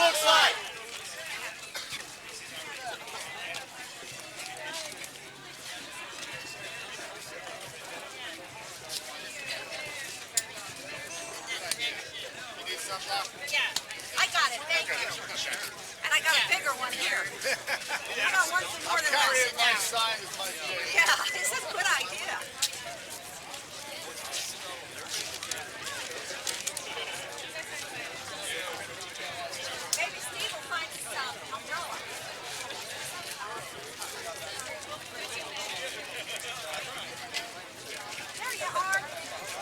looks like. You need some now? Yeah, I got it. Thank you. And I got a bigger one here. I got one for more than Carrying my less. sign is my day. Yeah, this is a good idea. Maybe Steve will find us some umbrella. There you are.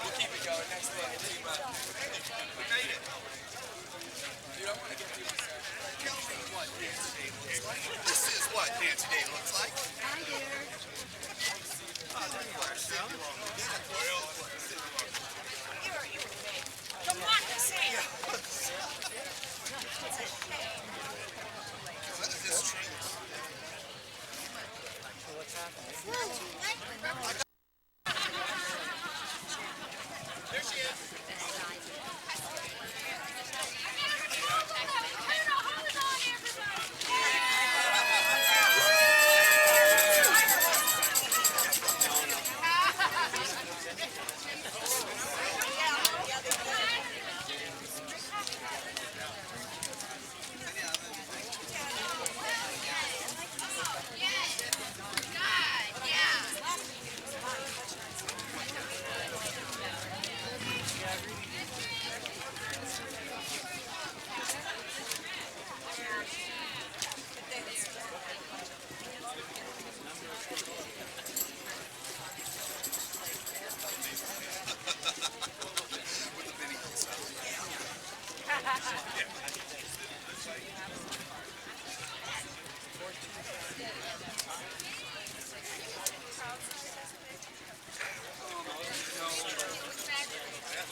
We'll keep it going. Next thing, team up. We made it. Dude, I want to get too excited. Tell me what dance day looks like. This is what dance day looks like. Hi, dear. You were big. Democracy. It's a shame. What is this tree? There she is.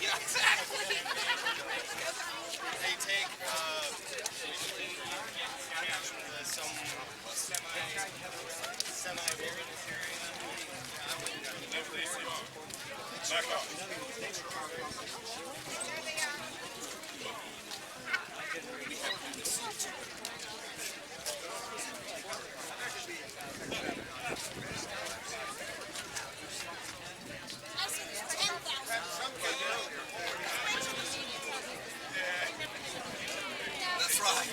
Yeah, exactly. They take usually some semi-buried area. Back off. That's right.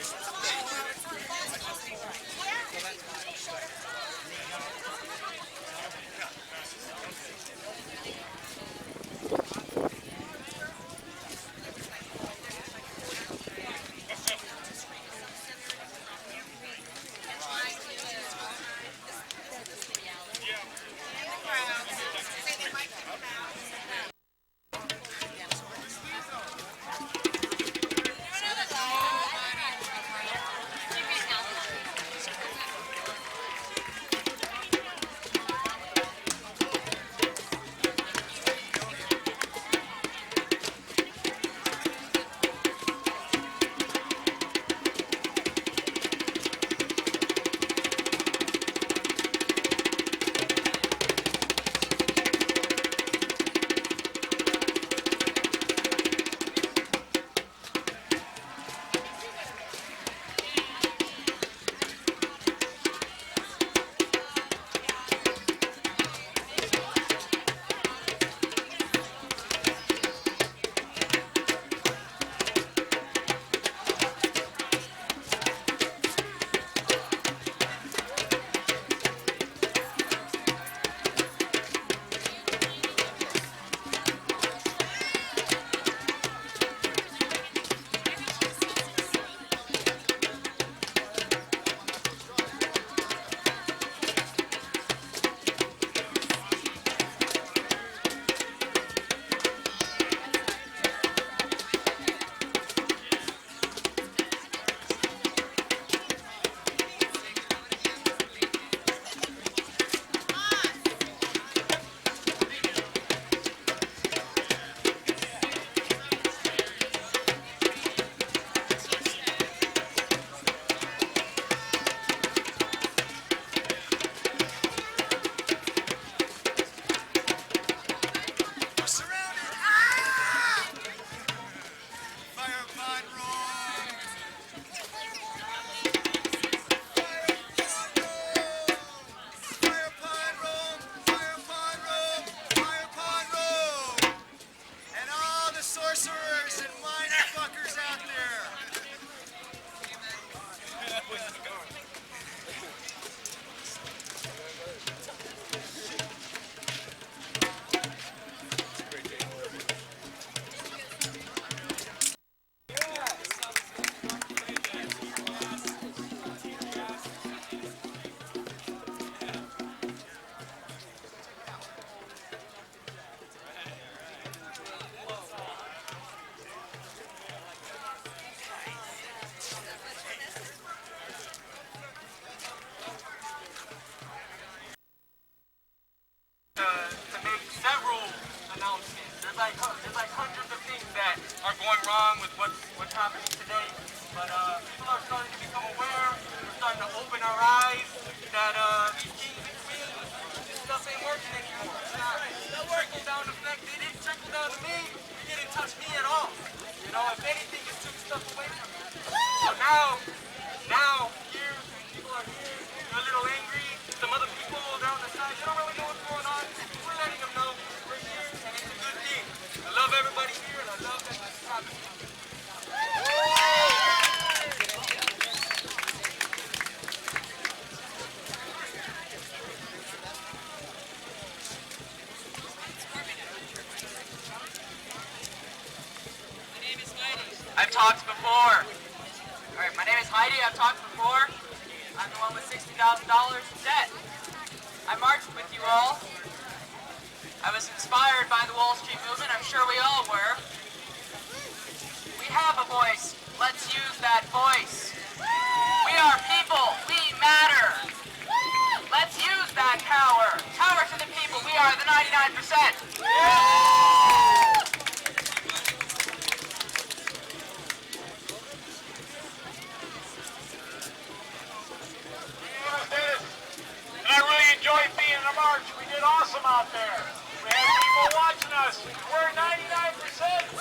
are starting to become aware. We're starting to open our eyes that these kings and queens, this stuff ain't working anymore. It's not trickle down effect. It didn't trickle down to me. It didn't touch me at all. You know, if anything, it took stuff away from me. So now here, people are here. They're a little angry. Some other people down the side, they don't really know what's going on. We're letting them know we're here, and it's a good thing. I love everybody here, and I love that this is happening. I've talked before. Alright, my name is Heidi. I've talked before. I'm the one with $60,000 in debt. I marched with you all. I was inspired by the Wall Street movement. I'm sure we all were. We have a voice. Let's use that voice. We are people. We matter. Let's use that power. Power to the people. We are the 99%. I really enjoyed being in the march. We did awesome out there. We had people watching us. We're 99%.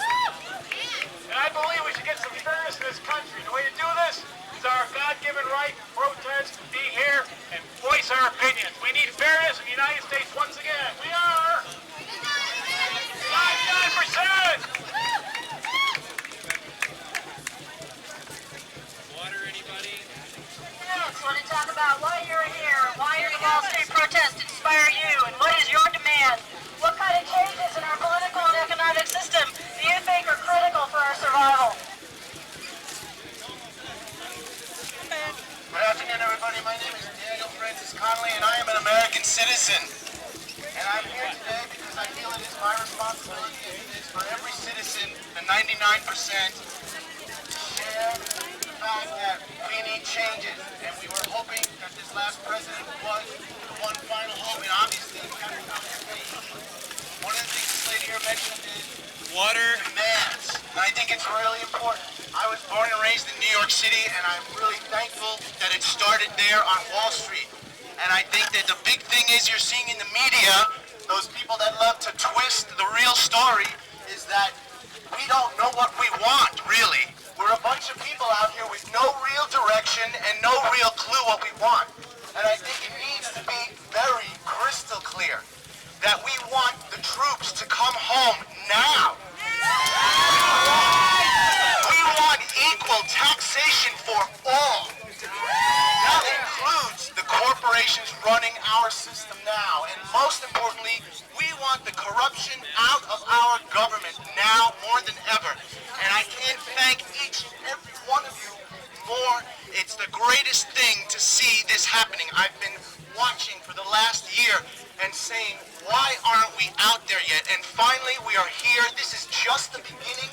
And I believe we should get some fairness in this country. The way to do this is our God-given right to protest, be here, and voice our opinions. We need fairness in the United States once again. We are 99%. Water, anybody? Yes, want to talk about why you're here, why your Wall Street protest inspire you, and what is your demand? What kind of changes in our political and economic system do you think are critical for our survival? Good afternoon, everybody. My name is Daniel Francis Connolly, and I am an American citizen. And I'm here today because I feel it is my responsibility, as it is for every citizen, the 99%, to share the fact that we need changes. And we were hoping that this last president was the one final hope, and obviously we haven't found his fate. One of the things this lady here mentioned is Water. demands. And I think it's really important. I was born and raised in New York City, and I'm really thankful that it started there on Wall Street. And I think that the big thing is you're seeing in the media, those people that love to twist the real story, is that we don't know what we want, really. We're a bunch of people out here with no real direction and no real clue what we want. And I think it needs to be very crystal clear that we want the troops to come home now. We want equal taxation for all. That includes the corporations running our system now. And most importantly, we want the corruption out of our government now more than ever. And I can't thank each and every one of you more. It's the greatest thing to see this happening. I've been watching for the last year and saying, why aren't we out there yet? And finally, we are here. This is just the beginning.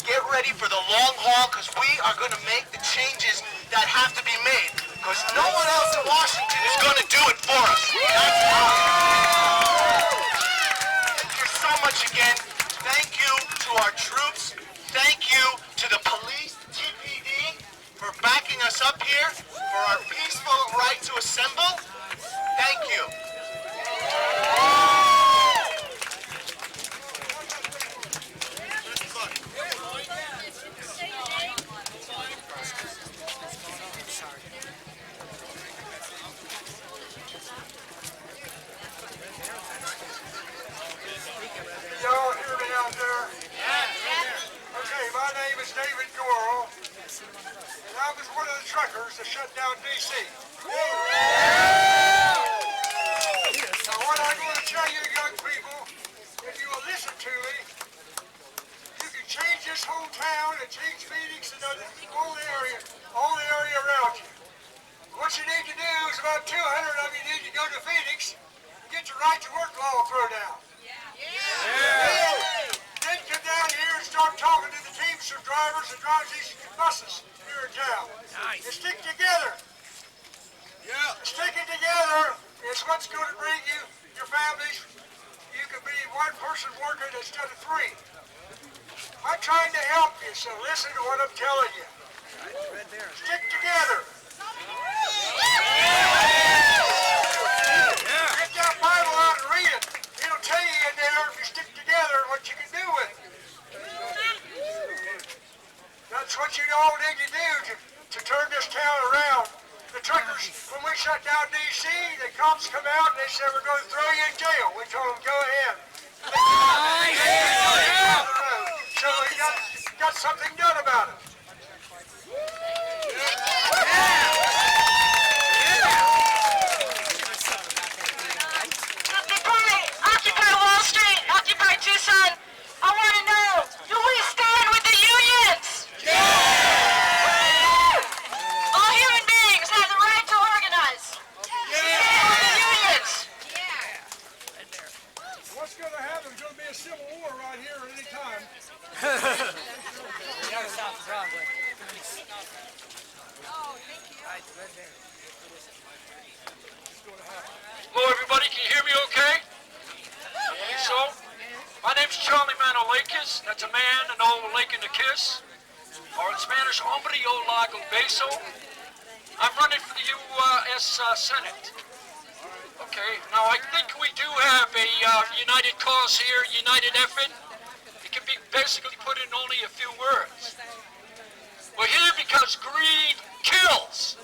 Get ready for the long haul, because we are going to make the changes that have to be made. Because no one else in Washington is going to do it for us. That's why. Thank you so much again. Thank you to our troops. Thank you to the police, TPD, for backing us up here, for our peaceful right to assemble. Thank you. Y'all hear me out there? Okay, my name is David Gorel, and I was one of the truckers that shut down D.C. Now what I'm going to tell you young people, if you will listen to me, you can change this whole town and change Phoenix and all the area around you. What you need to do is about 200 of you need to go to Phoenix and get your right to work law thrown out. Then come down here and start talking to the Teamster drivers and drive these buses here in town. And stick together. Sticking together is what's going to bring you, your families. You can be one person working instead of three. I'm trying to help you, so listen to what I'm telling you. Stick together. Get that Bible out and read it. It'll tell you in there if you stick together what you can do with it. That's what you all need to do to turn this town around. The truckers, when we shut down D.C., the cops come out and they said, we're going to throw you in jail. We told them, go ahead. So we got something done about it. Occupy Wall Street, occupy Tucson. I want to know, do we stand with the unions? All human beings have the right to organize. Stand with the unions. What's going to happen? There's going to be a civil war right here at any time. Hello everybody, can you hear me okay? I think so. My name's Charlie Manolakis. That's a man, an old lake and a kiss. Or in Spanish, hombre o lago beso. I'm running for the U.S. Senate. Okay, now I think we do have a united cause here, united effort. It can be basically put in only a few words. We're here because greed kills.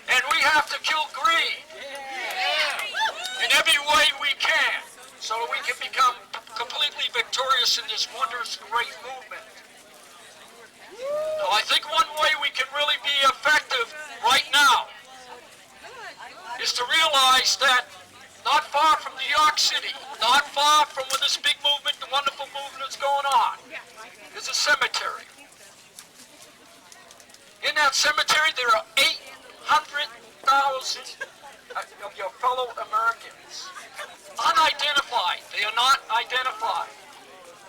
And we have to kill greed in every way we can so we can become completely victorious in this wondrous great movement. Now, I think one way we can really be effective right now is to realize that not far from New York City, not far from where this big movement, the wonderful movement is going on, is a cemetery. In that cemetery, there are 800,000 of your fellow Americans. Unidentified. They are not identified.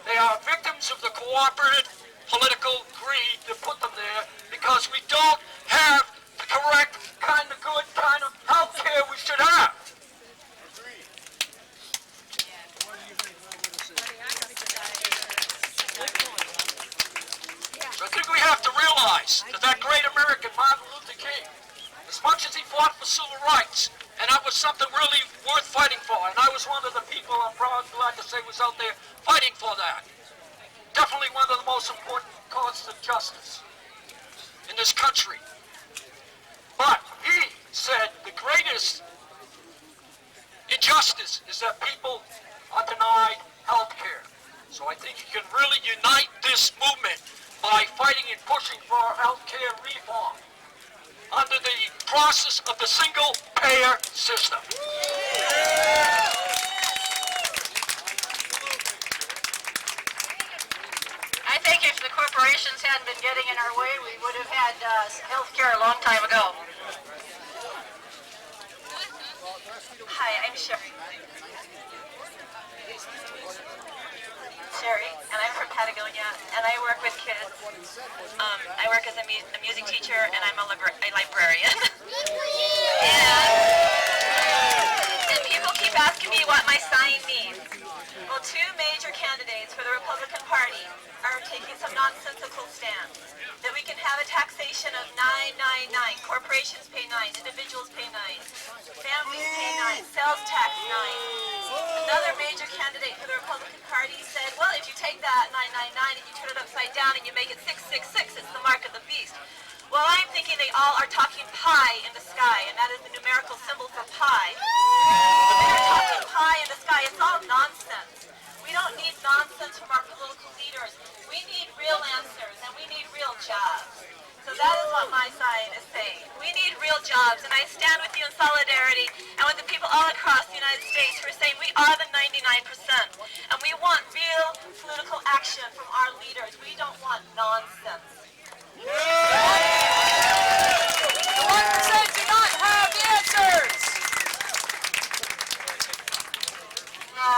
They are victims of the cooperative political greed that put them there because we don't have the correct kind of good kind of health care we should have. So I think we have to realize that that great American, Martin Luther King, as much as he fought for civil rights, and that was something really worth fighting for, and I was one of the people I'm glad to say was out there fighting for that. Definitely one of the most important causes of justice in this country. But he said the greatest injustice is that people are denied health care. So I think you can really unite this movement by fighting and pushing for health care reform under the process of the single-payer system. I think if the corporations hadn't been getting in our way, we would have had health care a long time ago. Hi, I'm Sherry. Sherry, and I'm from Patagonia, and I work with kids. I work as a music teacher, and I'm a librarian. and people keep asking me what my sign means. Well, two major candidates for the Republican Party are taking some nonsensical stands. That we can have a taxation of 999. Corporations pay 9. Individuals pay 9. Families pay 9. Sales tax 9. Another major candidate for the Republican Party said, well, if you take that 999 and you turn it upside down and you make it 666, it's the mark of the beast. Well, I'm thinking they all are talking pi in the sky, and that is the numerical symbol for pi. They're talking pi in the sky. It's all nonsense. We don't need nonsense from our political leaders. We need real answers, and we need real jobs. So that is what my side is saying. We need real jobs, and I stand with you in solidarity and with the people all across the United States who are saying we are the 99%, and we want real political action from our leaders. We don't want nonsense. The 1% do not have the answers!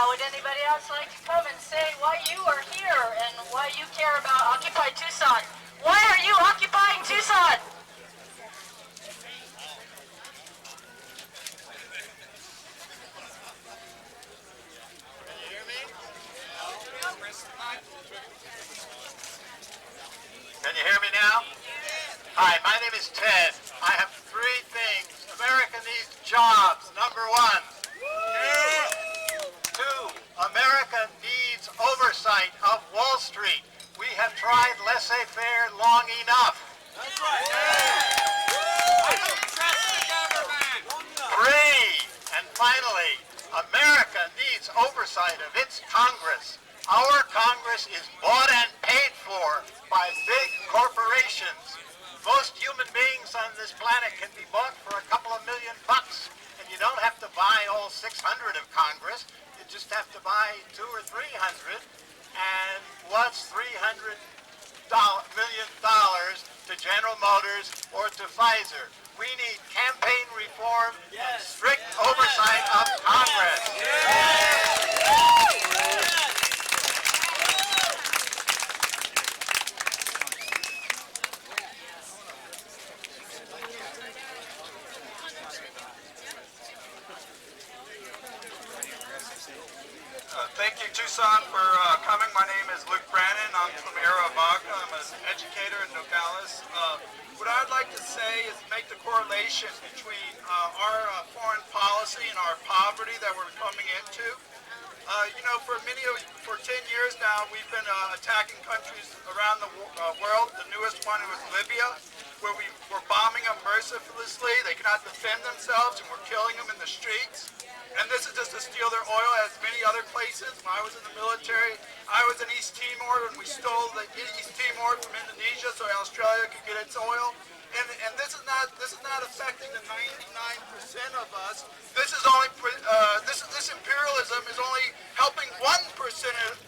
Would anybody else like to come and say why you are here and why you care about Occupy Tucson? Why are you occupying Tucson? Hi, my name is Ted. I have three things. America needs jobs, number one. Two, America needs oversight of Wall Street. We have tried laissez-faire long enough. That's right. Three, and finally, America needs oversight of its Congress. Our Congress is bought and paid for by big corporations. Most human beings on this planet can be bought for a couple of $1 million, and you don't have to buy all 600 of Congress. You just have to buy 200 or 300. And what's $300 million to General Motors or to Pfizer? We need campaign reform and strict oversight of Congress. Thank you, Tucson, for coming. My name is Luke Brannon. I'm from Aravaca. I'm an educator in Nogales. What I'd like to say is make the correlation between our foreign policy and our poverty that we're coming into. For 10 years now, we've been attacking countries around the world. The newest one was Libya, where we were bombing them mercilessly. They cannot defend themselves, and we're killing them in the streets. And this is just to steal their oil, as many other places. When I was in the military, I was in East Timor, and we stole the East Timor from Indonesia so Australia could get its oil. And this is not affecting the 99% of us. This imperialism is only helping 1%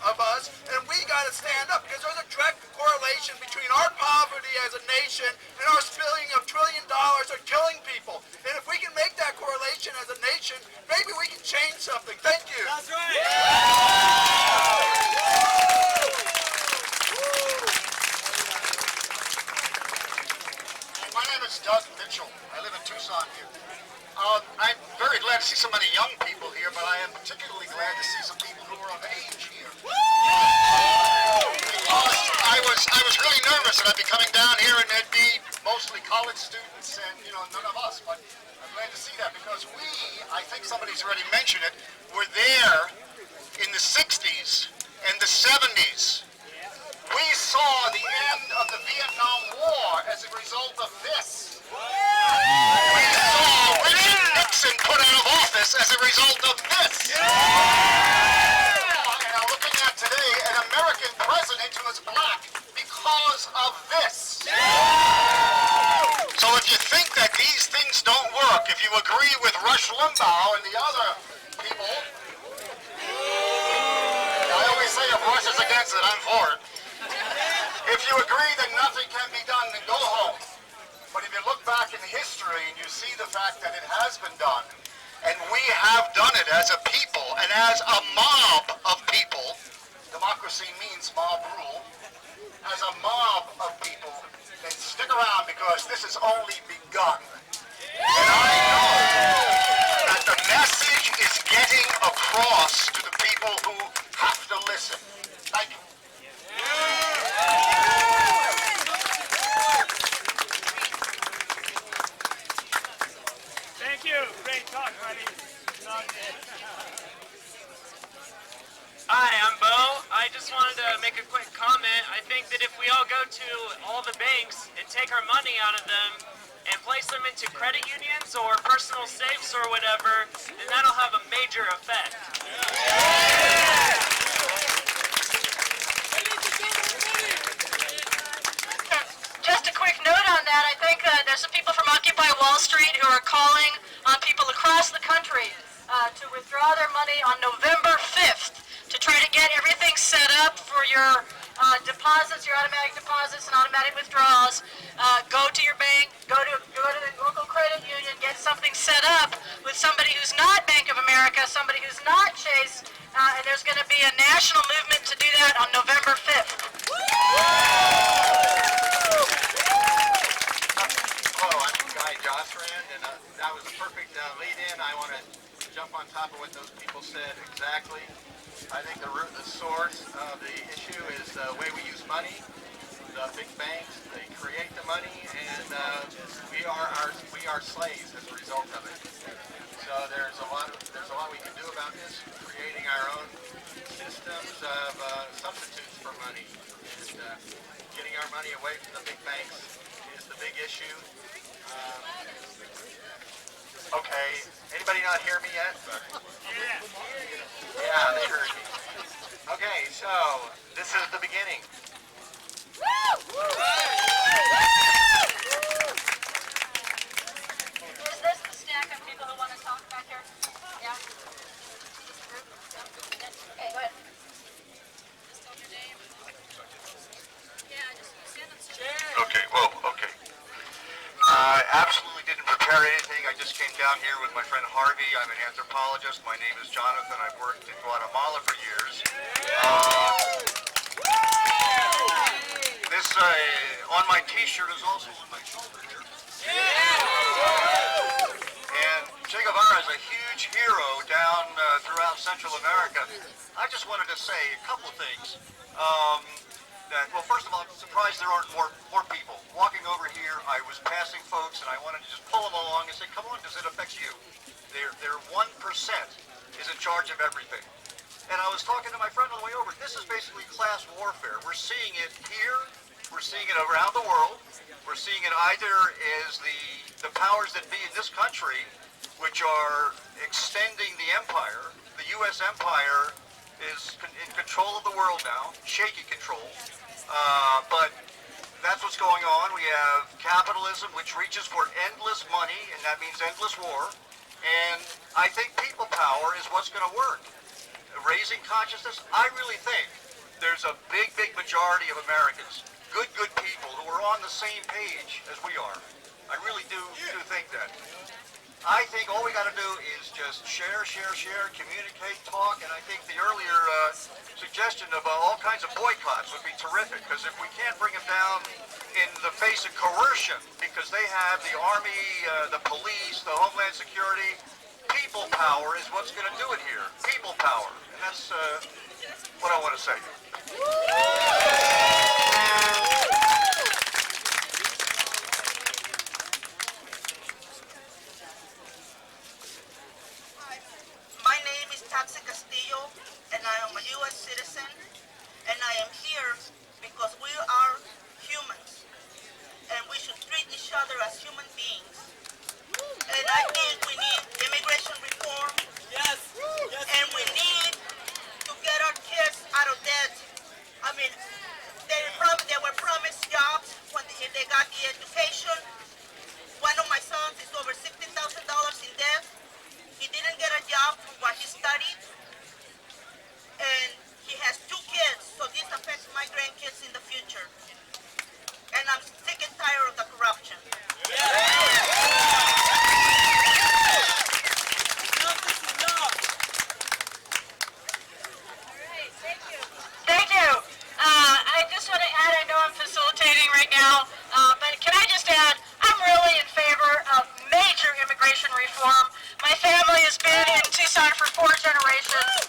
of us, and we got to stand up, because there's a direct correlation between our poverty as a nation and our spilling of $1 trillion of killing people. And if we can make that correlation as a nation, maybe we can change something. Thank you. That's right. My name is Doug Mitchell. I live in Tucson here. I'm very glad to see so many young people here, but I am particularly glad to see some people who are of age here. I was really nervous that I'd be coming down here and there'd be mostly college students and, none of us, but I'm glad to see that, because we, I think somebody's already mentioned it, were there in the 60s and the 70s. We saw the end of the Vietnam War as a result of this. We saw Richard Nixon put out of office as a result of this. And I'm looking at today an American president who is black because of this. So if you think that these things don't work, if you agree with Rush Limbaugh and the other people, I always say if Rush is against it, I'm for it. If you agree that nothing can be done, then go home. But if you look back in history and you see the fact that it has been done, and we have done it as a people and as a mob of people, democracy means mob rule, as a mob of people, then stick around, because this has only begun. And I know that the message is getting across to the people who have to listen. Thank you. Thank you. Great talk, buddy. Hi, I'm Bo. I just wanted to make a quick comment. I think that if we all go to all the banks and take our money out of them and place them into credit unions or personal safes or whatever, then that'll have a major effect. Just a quick note on that, I think there's some people from Occupy Wall Street who are calling on people across the country to withdraw their money on November 5th to try to get everything set up for your deposits, your automatic deposits and automatic withdrawals. Go to your bank, go to the local credit union, get something set up with somebody who's not Bank of America, somebody who's not Chase, and there's going to be a national movement to do that on November 5th. Hello, I'm Guy Jostrand, and that was a perfect lead-in. I want to jump on top of what those people said exactly. I think the source of the issue is the way we use money. The big banks, they create the money, and we are slaves as a result of it. So there's a lot we can do about this, creating our own systems of substitutes for money, and getting our money away from the big banks is the big issue. Okay, anybody not hear me yet? Yeah, they heard me. Okay, so this is the beginning. Is this the stack of people who want to talk back here? Yeah? Okay, go ahead. Just tell your name. Yeah, just stand up. Okay, well, okay. I absolutely didn't prepare anything. I just came down here with my friend Harvey. I'm an anthropologist. My name is Jonathan. I've worked in Guatemala for years. This on my t-shirt is also on my shoulder here. And Che Guevara is a huge hero down throughout Central America. I just wanted to say a couple of things. Well, first of all, I'm surprised there aren't more people. Walking over here, I was passing folks, and I wanted to just pull them along and say, come on, because it affects you. Their 1% is in charge of everything. And I was talking to my friend on the way over. This is basically class warfare. We're seeing it here. We're seeing it around the world. We're seeing it either as the powers that be in this country, which are extending the empire. The U.S. empire is in control of the world now, shaky control. But that's what's going on. We have capitalism, which reaches for endless money, and that means endless war. And I think people power is what's going to work. Raising consciousness, I really think there's a big majority of Americans, good people, who are on the same page as we are. I really do think that. I think all we got to do is just share, communicate, talk, and I think the earlier suggestion of all kinds of boycotts would be terrific, because if we can't bring them down in the face of coercion, because they have the Army, the police, the Homeland Security, people power is what's going to do it here. People power. And that's what I want to say. My name is Taxi Castillo, and I am a U.S. citizen, and I am here because we are humans, and we should treat each other as human beings. And I think we need immigration reform, and we need to get our kids out of debt. I mean, they were promised jobs when they got the education. One of my sons is over $60,000 in debt. He didn't get a job for what he studied, and he has 2 kids, so this affects my grandkids in the future. And I'm sick and tired of the corruption. Thank you. I just want to add, I know I'm facilitating right now, but can I just add, I'm really in favor of major immigration reform. My family has been in Tucson for 4 generations,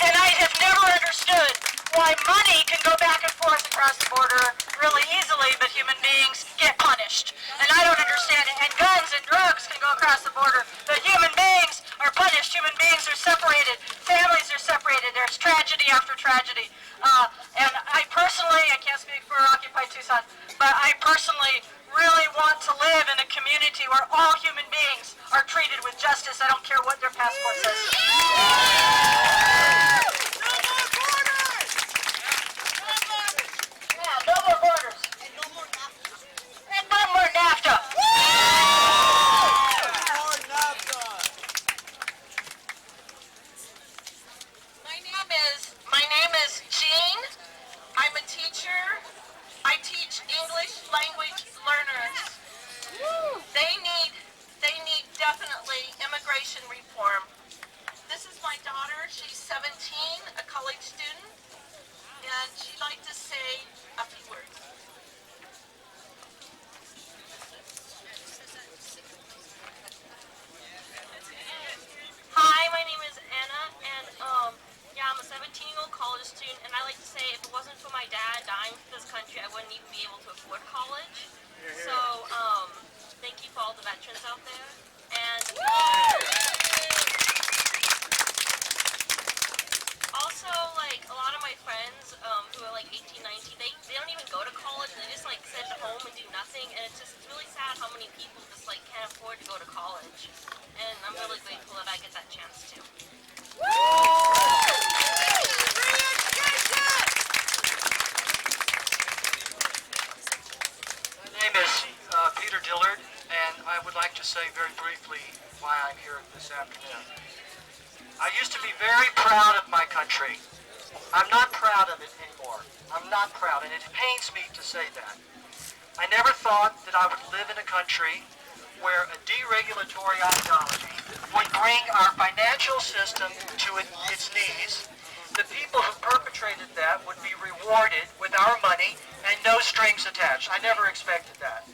and I have never understood why money can go back and forth across the border really easily, but human beings get punished. And I don't understand it. And guns and drugs can go across the border, but human beings are punished. Human beings are separated. Families are separated. There's tragedy after tragedy. And I personally, I can't speak for Occupy Tucson, but I personally really want to live in a community where all human beings are treated with justice. I don't care what their passport says. Yeah, no more borders. And no more NAFTA. And no more NAFTA. My name is Jean. I'm a teacher. I teach English language learners. They need definitely immigration reform. This is my daughter. thing, and it's really sad how many people just like can't afford to go to college. And I'm really grateful that I get that chance to. My name is Peter Dillard, and I would like to say very briefly why I'm here this afternoon. I used to be very proud of my country. I'm not proud of it anymore. I'm not proud, and it pains me to say that. I never thought that I would live in a country where a deregulatory ideology would bring our financial system to its knees. The people who perpetrated that would be rewarded with our money and no strings attached. I never expected that.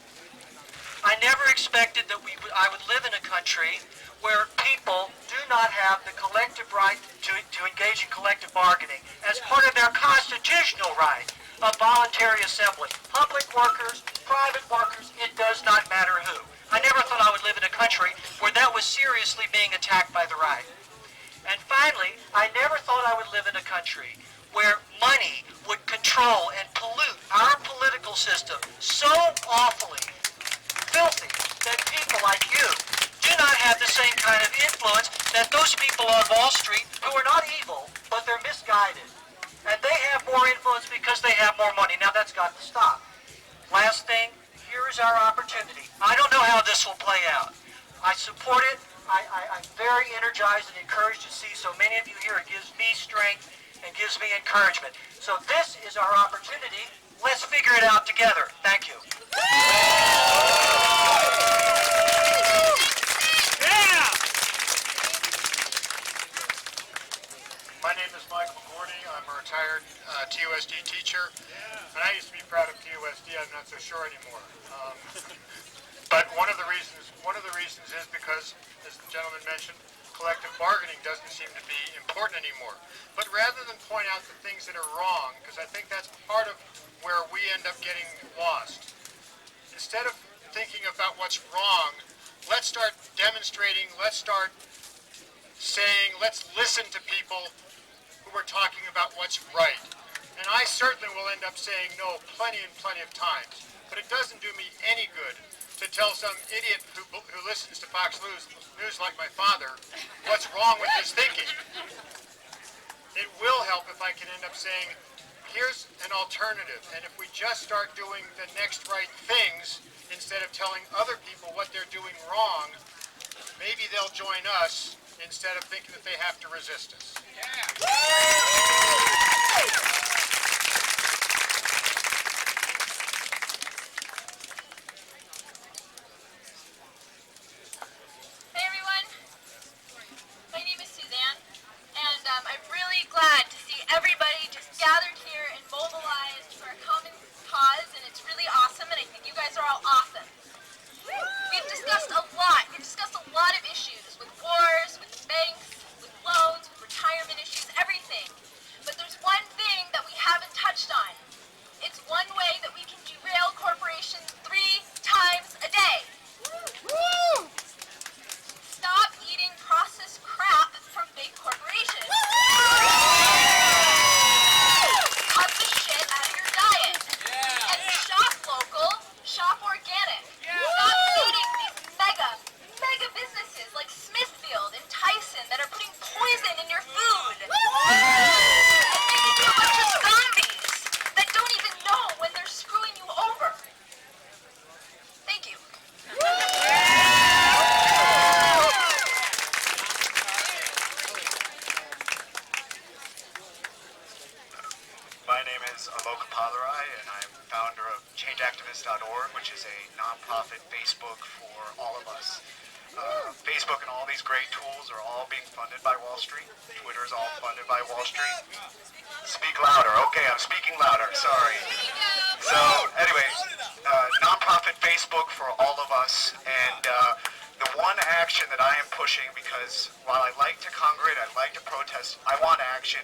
I never expected that I would live in a country where people do not have the collective right to engage in collective bargaining as part of their constitutional right of voluntary assembly. Public workers, private workers, it does not matter who. I never thought I would live in a country where that was seriously being attacked by the right. And finally, I never thought I would live in a country where money would control and pollute our political system so awfully, filthy, that people like you do not have the same kind of influence that those people on Wall Street who are not evil, but they're misguided. And they have more influence because they have more money. Now that's got to stop. Last thing, here is our opportunity. I don't know how this will play out. I support it. I'm very energized and encouraged to see so many of you here. It gives me strength and gives me encouragement. So this is our opportunity. Let's figure it out together. Thank you. My name is Michael McGordy. I'm a retired TUSD teacher, and I used to be proud of TUSD. I'm not so sure anymore. But one of the reasons is because, as the gentleman mentioned, collective bargaining doesn't seem to be important anymore. But rather than point out the things that are wrong, because I think that's part of where we end up getting lost, instead of thinking about what's wrong, let's start demonstrating, let's start saying, let's listen to people who are talking about what's right. And I certainly will end up saying no plenty and plenty of times. But it doesn't do me any good to tell some idiot who listens to Fox News like my father what's wrong with his thinking. It will help if I can end up saying, here's an alternative, and if we just start doing the next right things instead of telling other people what they're doing wrong, maybe they'll join us instead of thinking that they have to resist us. Hey everyone, my name is Suzanne, and I'm really glad to see everybody just gathered here and mobilized for a common cause, and it's really awesome, and I think you guys are all awesome. We've discussed a lot. We've discussed a lot of issues with wars, with banks, with loans, with retirement issues, everything. But there's one thing that we haven't touched on. It's one way that we can derail corporations 3 times a day. Stop eating processed crap from big corporations. Cut the shit out of your diet. And shop local, shop organic. Stop feeding these mega businesses like Smithfield and Tyson that are putting poison in your food. And making you a bunch of zombies that don't even know when they're screwing you over. Thank you. My name is Alok Palarai, and I'm founder of ChangeActivist.org, which is a nonprofit Facebook for all of us. Facebook and all these great tools are all being funded by Wall Street. Twitter is all funded by Wall Street. Speak louder. Okay, I'm speaking louder. Sorry. So, anyways, nonprofit Facebook for all of us, and the one action that I am pushing, because while I like to congregate, I like to protest, I want action,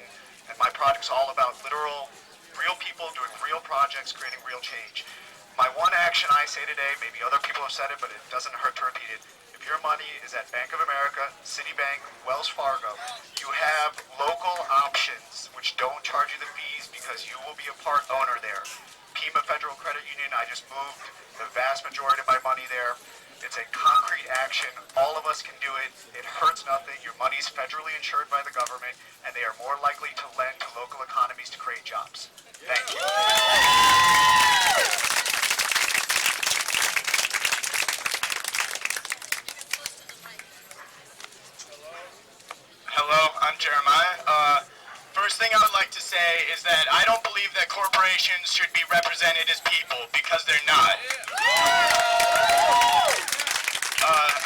and my project's all about real people doing real projects, creating real change. My one action I say today, maybe other people have said it, but it doesn't hurt to repeat it. If your money is at Bank of America, Citibank, Wells Fargo, you have local options which don't charge you the fees because you will be a part owner there. Pima Federal Credit Union. I just moved the vast majority of my money there. It's a concrete action. All of us can do it. It hurts nothing. Your money's federally insured by the government, and they are more likely to lend to local economies to create jobs. Thank you. Hello, I'm Jeremiah. First thing I would like to say is that I don't believe that corporations should be represented as people, because they're not.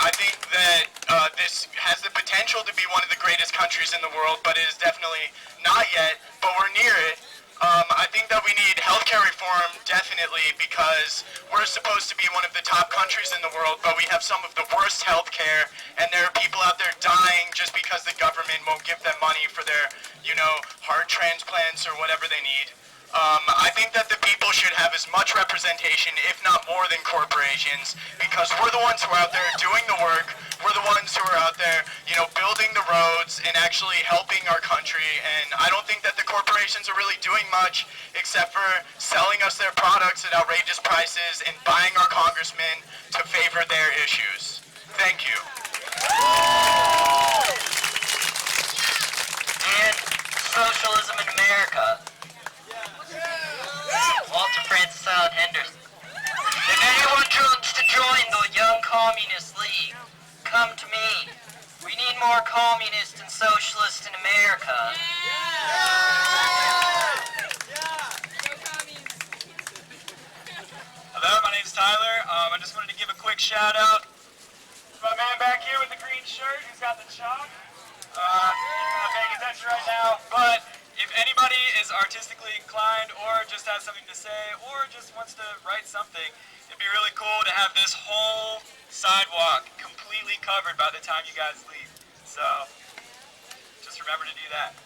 I think that this has the potential to be one of the greatest countries in the world, but it is definitely not yet, but we're near it. I think that we need healthcare reform, definitely, because we're supposed to be one of the top countries in the world, but we have some of the worst healthcare, and there are people out there dying just because the government won't give them money for their, heart transplants or whatever they need. I think that the people should have as much representation, if not more, than corporations, because we're the ones who are out there doing the work. We're the ones who are out there, building the roads and actually helping our country. And I don't think that the corporations are really doing much except for selling us their products at outrageous prices and buying our congressmen to favor their issues. Thank you. And socialism in America. Walter Francis Allen Henderson. If anyone wants to join the Young Communist League, come to me. We need more communists and socialists in America. Hello, my name's Tyler. I just wanted to give a quick shout out to my man back here with the green shirt who's got the chalk. He's not paying attention right now, but if anybody is artistically inclined or just has something to say or just wants to write something, it'd be really cool to have this whole sidewalk completely covered by the time you guys leave. So, just remember to do that.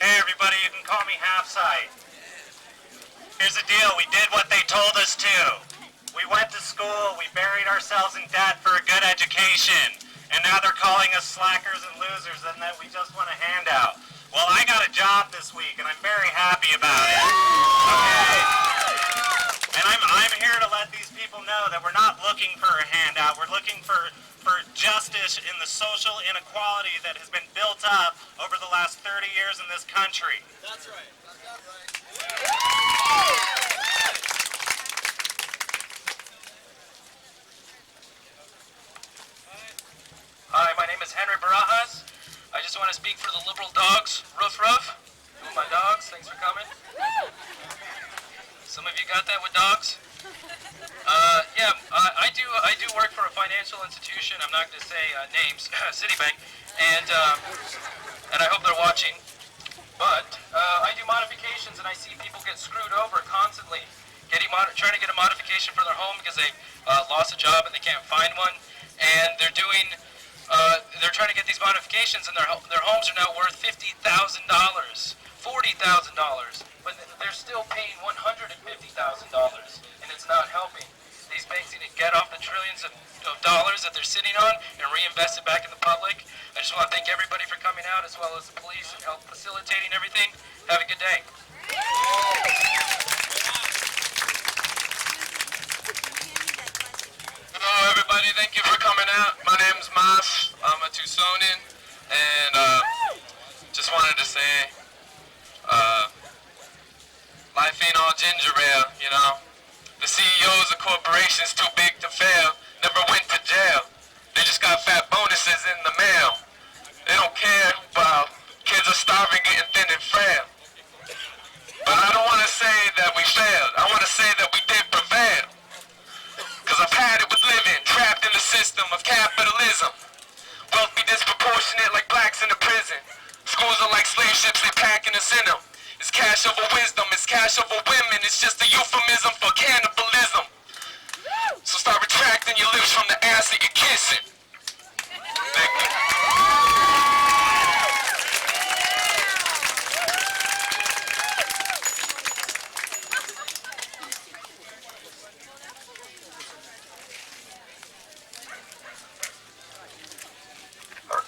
Hey everybody, you can call me Half-Sight. Here's the deal, we did what they told us to. We went to school, we buried ourselves in debt for a good education, and now they're calling us slackers and losers and that we just want a handout. Well, I got a job this week and I'm very happy about it. Okay? And I'm here to let these people know that we're not looking for a handout, we're looking for justice in the social inequality that has been built up over the last 30 years in this country. That's right. Hi, my name is Henry Barajas. I just want to speak for the liberal dogs. Ruff ruff. You my dogs, thanks for coming. Some of you got that with dogs? I do work for a financial institution. I'm not going to say names, Citibank, and I hope they're watching. But I do modifications, and I see people get screwed over constantly, trying to get a modification for their home because they lost a job and they can't find one, and they're trying to get these modifications, and their homes are now worth $50,000, $40,000, but they're still paying $150,000, and it's not helping. These banks need to get off the trillions of dollars that they're sitting on and reinvest it back in the public. I just want to thank everybody for coming out, as well as the police and help facilitating everything. Have a good day. Hello everybody, thank you for coming out. My name's Mas, I'm a Tucsonian, and just wanted to say, life ain't all ginger ale, you know. The CEOs of corporations too big to fail, never went to jail. They just got fat bonuses in the mail. They don't care about kids are starving, getting thin and frail. But I don't want to say that we failed, I want to say that we did prevail. Cause I've had it with living, trapped in the system of capitalism. Wealth be disproportionate like blacks in a prison. Schools are like slave ships, they packing us in them. It's cash over wisdom, it's cash over women. It's just a euphemism for cannibalism. So start retracting your lips from the ass that you're kissing. Thank you.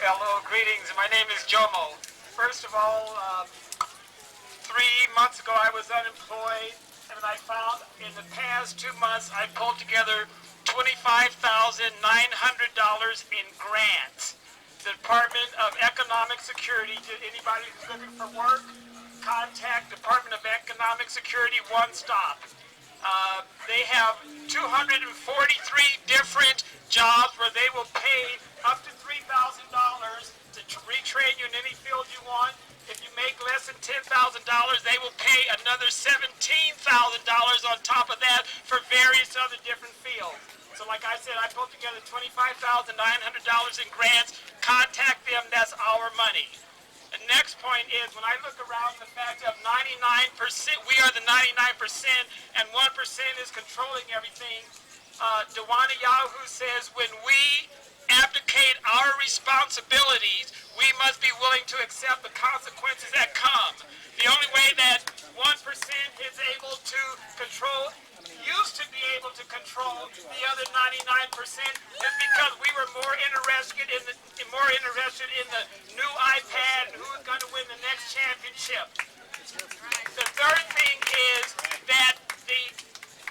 Hello, greetings. My name is Jomo. First of all, 3 months ago I was unemployed, and I found in the past 2 months I pulled together $25,900 in grants. The Department of Economic Security, anybody who's looking for work, contact Department of Economic Security One Stop. They have 243 different jobs where they will pay up to $3,000 to retrain you in any field you want. If you make less than $10,000, they will pay another $17,000 on top of that for various other different fields. So like I said, I pulled together $25,900 in grants. Contact them, that's our money. The next point is, when I look around the fact of 99%, we are the 99%, and 1% is controlling everything. Dewana Yahoo says, when we abdicate our responsibilities, we must be willing to accept the consequences that come. The only way that 1% is able to control, used to be able to control the other 99% is because we were more interested in the new iPad and who's going to win the next championship. The third thing is that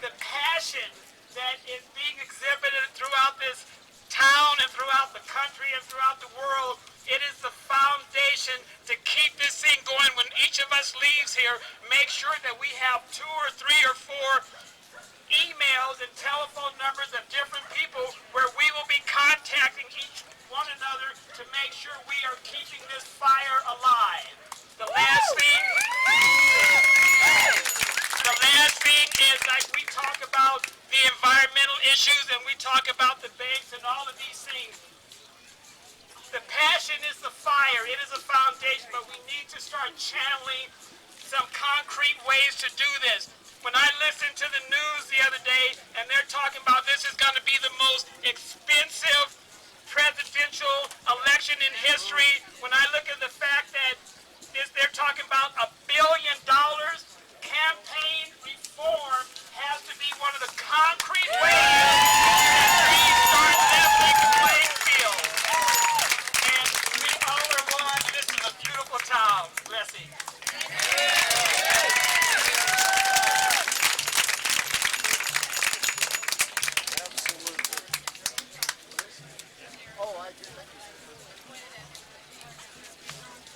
the passion that is being exhibited throughout this town and throughout the country and throughout the world, it is the foundation to keep this thing going. When each of us leaves here, make sure that we have 2 or 3 or 4 emails and telephone numbers of different people where we will be contacting each one another to make sure we are keeping this fire alive. The last thing is, like, we talk about the environmental issues and we talk about the banks and all of these things. The passion is the fire, it is a foundation, but we need to start channeling some concrete ways to do this. When I listened to the news the other day and they're talking about this is going to be the most expensive presidential election in history, when I look at the fact that they're talking about $1 billion, campaign reform has to be one of the concrete ways that we start leveling the playing field. And we all are one. This is a beautiful town. Blessing.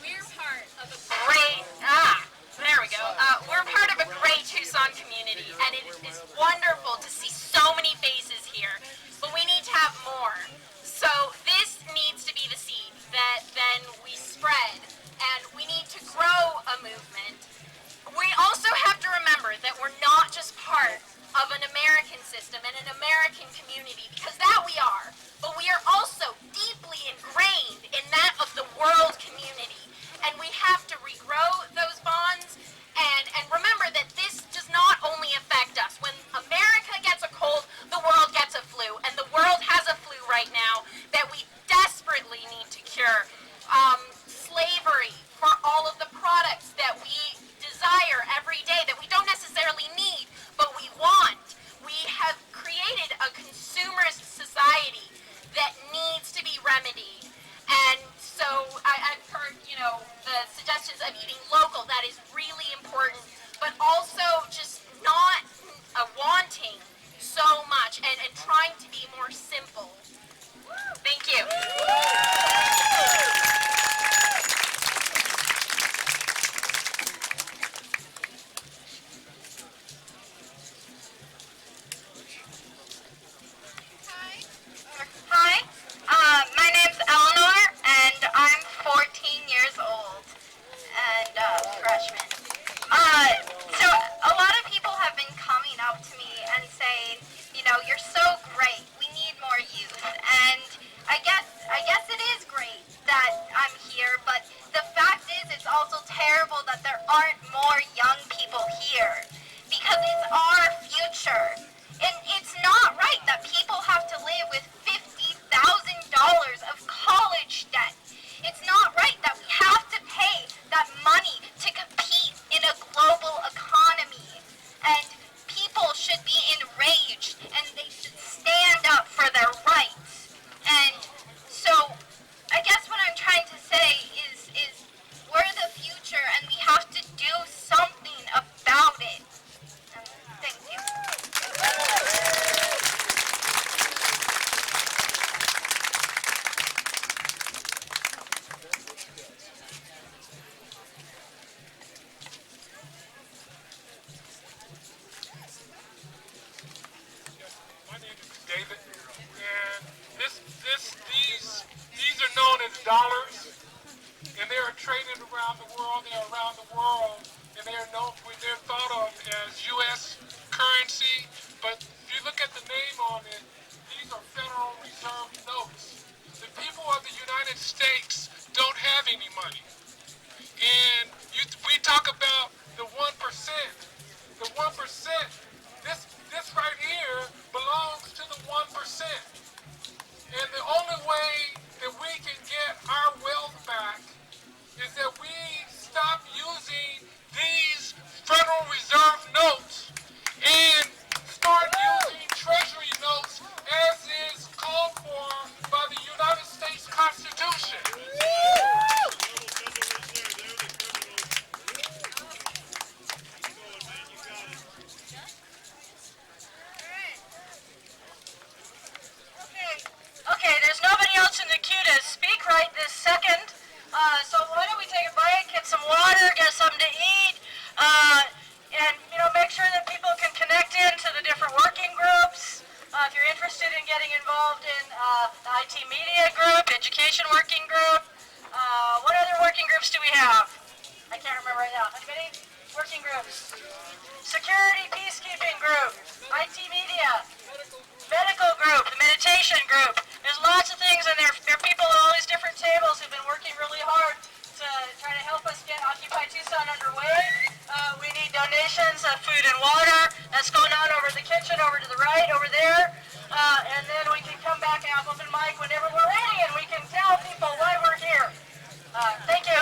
We're part of a great, there we go. getting involved in the IT media group, education working group. What other working groups do we have? I can't remember right now. Anybody? Working groups. Security peacekeeping group. IT media. Medical group. The meditation group. There's lots of things, and there are people at all these different tables who've been working really hard to try to help us get Occupy Tucson underway. We need donations of food and water. That's going on over the kitchen, over to the right, over there. And then we can come back and have open mic whenever we're ready, and we can tell people why we're here. Thank you.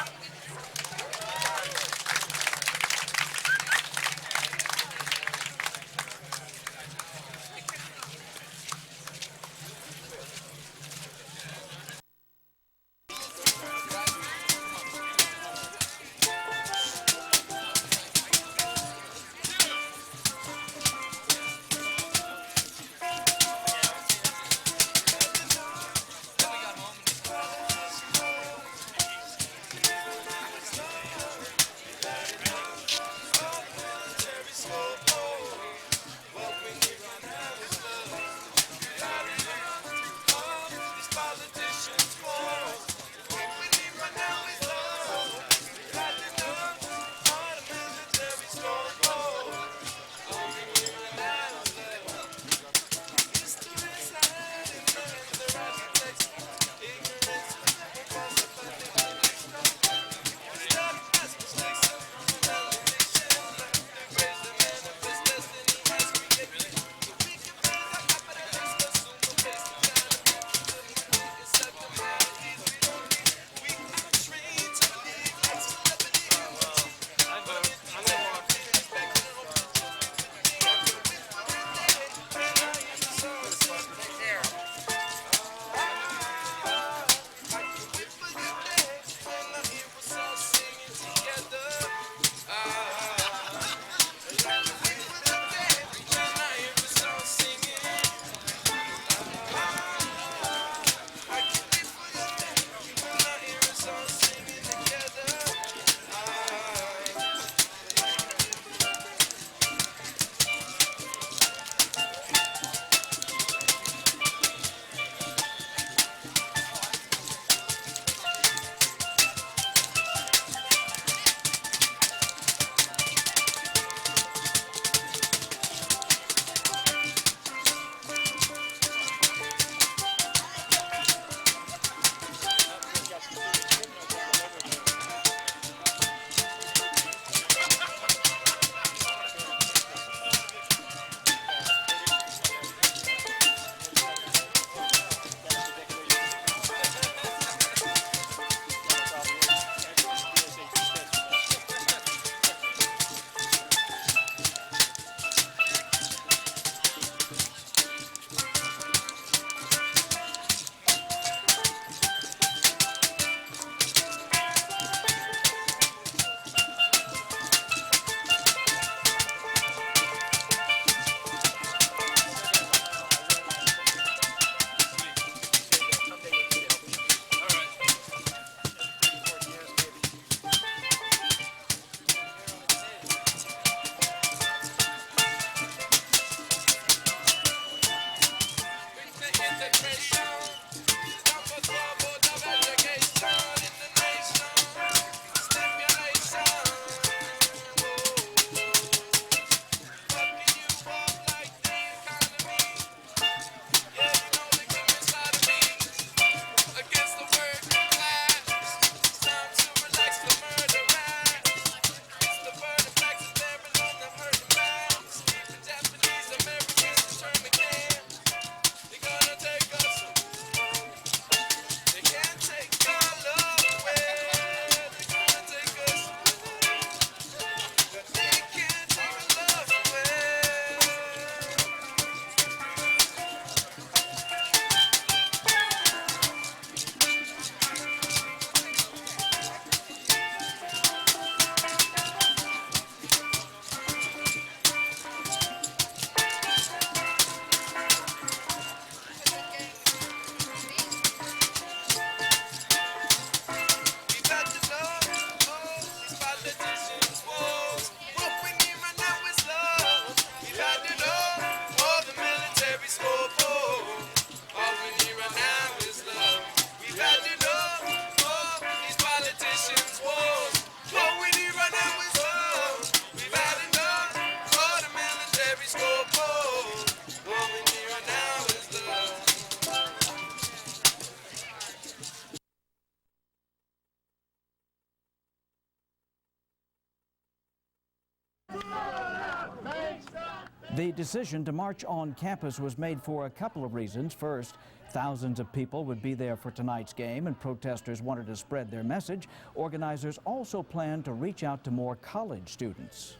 The decision to march on campus was made for a couple of reasons. First, thousands of people would be there for tonight's game, and protesters wanted to spread their message. Organizers also planned to reach out to more college students.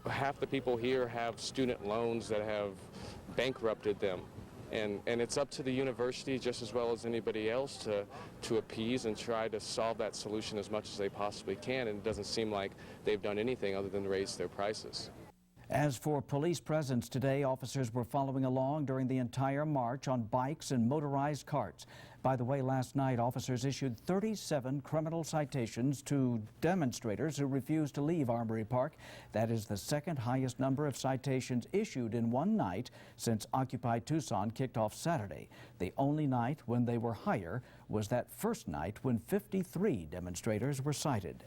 Half the people here have student loans that have bankrupted them. And it's up to the university, just as well as anybody else, to appease and try to solve that solution as much as they possibly can. And it doesn't seem like they've done anything other than raise their prices. As for police presence today, officers were following along during the entire march on bikes and motorized carts. By the way, last night, officers issued 37 criminal citations to demonstrators who refused to leave Armory Park. That is the second highest number of citations issued in one night since Occupy Tucson kicked off Saturday. The only night when they were higher was that first night when 53 demonstrators were cited.